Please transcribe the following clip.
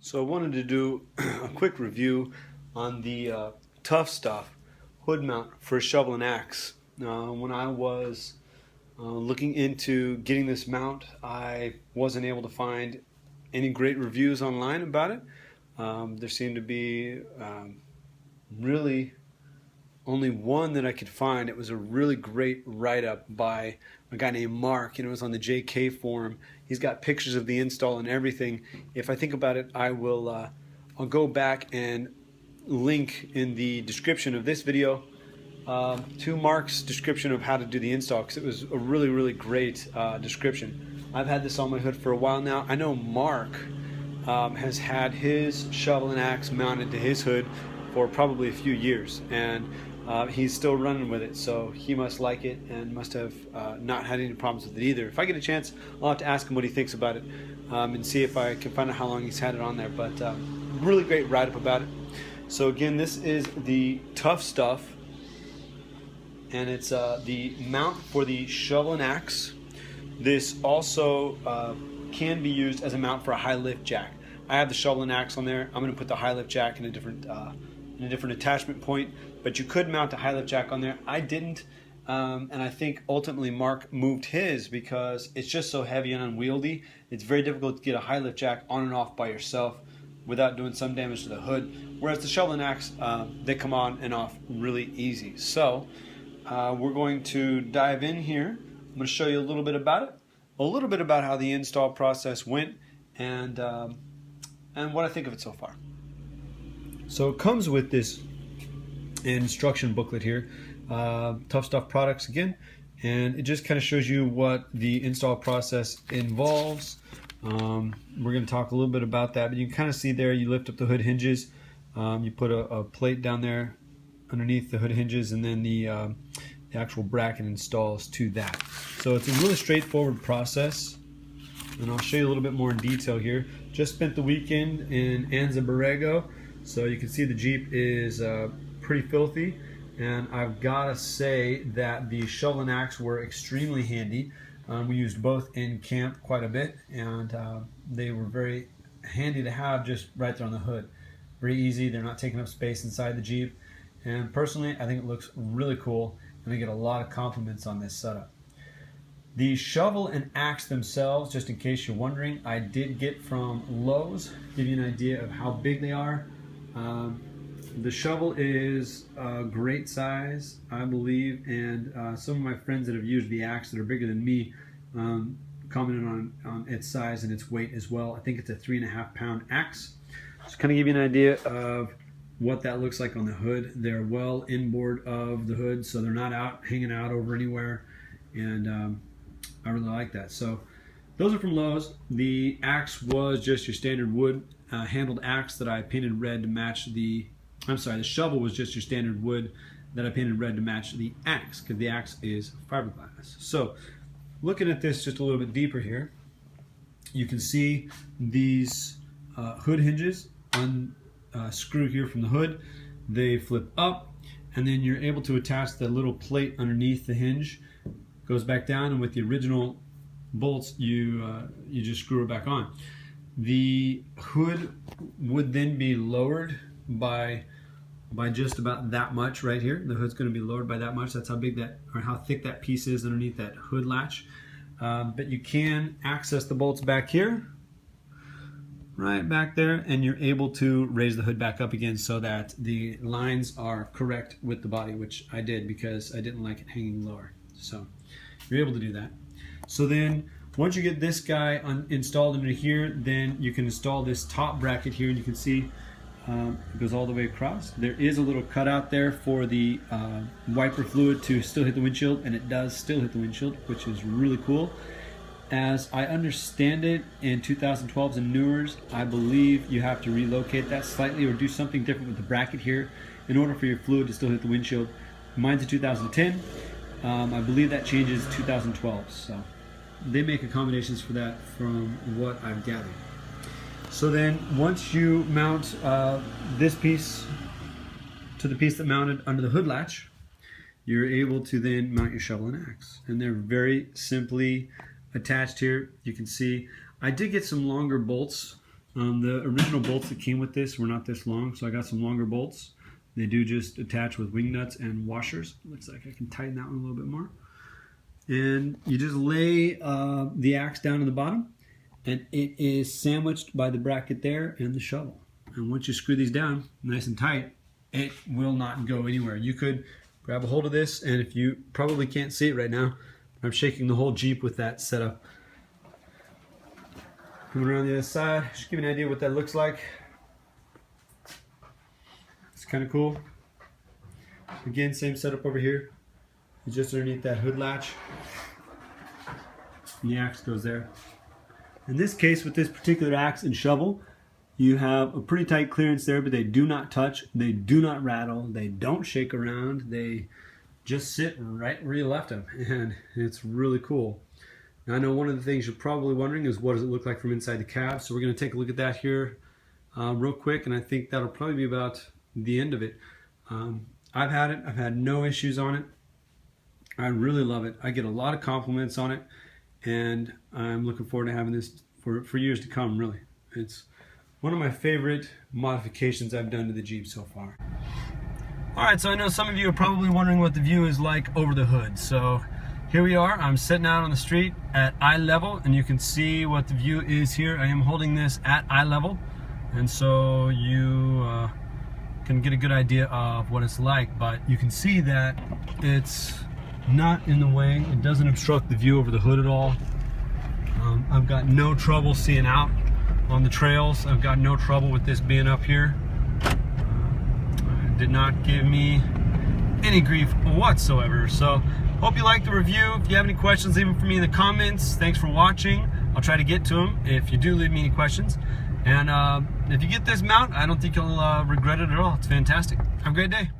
So I wanted to do a quick review on the Tough Stuff hood mount for a shovel and axe. When I was looking into getting this mount, I wasn't able to find any great reviews online about it. There seemed to be really only one that I could find. It was a really great write-up by a guy named Mark, and it was on the JK forum. He's got pictures of the install and everything. If I think about it, I'll go back and link in the description of this video to Mark's description of how to do the install, because it was a really great description. I've had this on my hood for a while now. I know Mark has had his shovel and axe mounted to his hood for probably a few years, and he's still running with it, so he must like it and must have not had any problems with it either. If I get a chance, I'll have to ask him what he thinks about it and see if I can find out how long he's had it on there. But really great write-up about it. So again, this is the Tough Stuff, and it's the mount for the shovel and axe. This also can be used as a mount for a high lift jack. I have the shovel and axe on there. I'm going to put the high lift jack in a different attachment point, but you could mount a high lift jack on there. I didn't, and I think ultimately Mark moved his because it's just so heavy and unwieldy. It's very difficult to get a high lift jack on and off by yourself without doing some damage to the hood, whereas the shovel and axe, they come on and off really easy. So we're going to dive in here. I'm going to show you a little bit about it, a little bit about how the install process went, and what I think of it so far. So it comes with this instruction booklet here, Tough Stuff products again, and it just kind of shows you what the install process involves. We're going to talk a little bit about that, but you can kind of see there, you lift up the hood hinges, you put a plate down there underneath the hood hinges, and then the actual bracket installs to that. So it's a really straightforward process, and I'll show you a little bit more in detail here. Just spent the weekend in Anza Borrego, so you can see the Jeep is pretty filthy, and I've got to say that the shovel and axe were extremely handy. We used both in camp quite a bit, and they were very handy to have just right there on the hood. Very easy, they're not taking up space inside the Jeep, and personally I think it looks really cool, and I get a lot of compliments on this setup. The shovel and axe themselves, just in case you're wondering, I did get from Lowe's. Give you an idea of how big they are. The shovel is a great size, I believe, and some of my friends that have used the axe that are bigger than me commented on its size and its weight as well. I think it's a 3.5 pound axe. Just kind of give you an idea of what that looks like on the hood. They're well inboard of the hood, so they're not out hanging out over anywhere, and I really like that. So those are from Lowe's. The axe was just your standard wood handled axe that I painted red to match the shovel was just your standard wood that I painted red to match the axe, because the axe is fiberglass. So looking at this just a little bit deeper here, you can see these hood hinges unscrew here from the hood. They flip up, and then you're able to attach the little plate underneath the hinge. Goes back down, and with the original bolts you just screw it back on. The hood would then be lowered by just about that much right here. The hood's going to be lowered by that much. That's how big that, or how thick that piece is underneath that hood latch. But you can access the bolts back here, right back there, and you're able to raise the hood back up again so that the lines are correct with the body, which I did because I didn't like it hanging lower. So you're able to do that. So then once you get this guy installed into here, then you can install this top bracket here, and you can see it goes all the way across. There is a little cutout there for the wiper fluid to still hit the windshield, and it does still hit the windshield, which is really cool. As I understand it, in 2012s and newers, I believe you have to relocate that slightly or do something different with the bracket here in order for your fluid to still hit the windshield. Mine's a 2010. I believe that changes 2012, so they make accommodations for that from what I've gathered. So then once you mount this piece to the piece that mounted under the hood latch, you're able to then mount your shovel and axe, and they're very simply attached here. You can see I did get some longer bolts The original bolts that came with this were not this long, so I got some longer bolts. They do just attach with wing nuts and washers. Looks like I can tighten that one a little bit more. And you just lay the axe down in the bottom, and it is sandwiched by the bracket there and the shovel. And once you screw these down nice and tight, it will not go anywhere. You could grab a hold of this, and if you probably can't see it right now, I'm shaking the whole Jeep with that setup. Coming around the other side, just give you an idea what that looks like. It's kind of cool. Again, same setup over here. It's just underneath that hood latch. And the axe goes there. In this case, with this particular axe and shovel, you have a pretty tight clearance there, but they do not touch, they do not rattle, they don't shake around, they just sit right where you left them, and it's really cool. Now, I know one of the things you're probably wondering is what does it look like from inside the cab, so we're going to take a look at that here real quick, and I think that'll probably be about the end of it. I've had it, I've had no issues on it. I really love it. I get a lot of compliments on it, and I'm looking forward to having this for years to come, really. It's one of my favorite modifications I've done to the Jeep so far. Alright, so I know some of you are probably wondering what the view is like over the hood. So here we are. I'm sitting out on the street at eye level, and you can see what the view is here. I am holding this at eye level, and so you can get a good idea of what it's like. But you can see that it's not in the way. It doesn't obstruct the view over the hood at all. I've got no trouble seeing out on the trails. I've got no trouble with this being up here. Did not give me any grief whatsoever. So hope you liked the review. If you have any questions, leave them for me in the comments. Thanks for watching. I'll try to get to them if you do leave me any questions. And if you get this mount, I don't think you'll regret it at all. It's fantastic. Have a great day.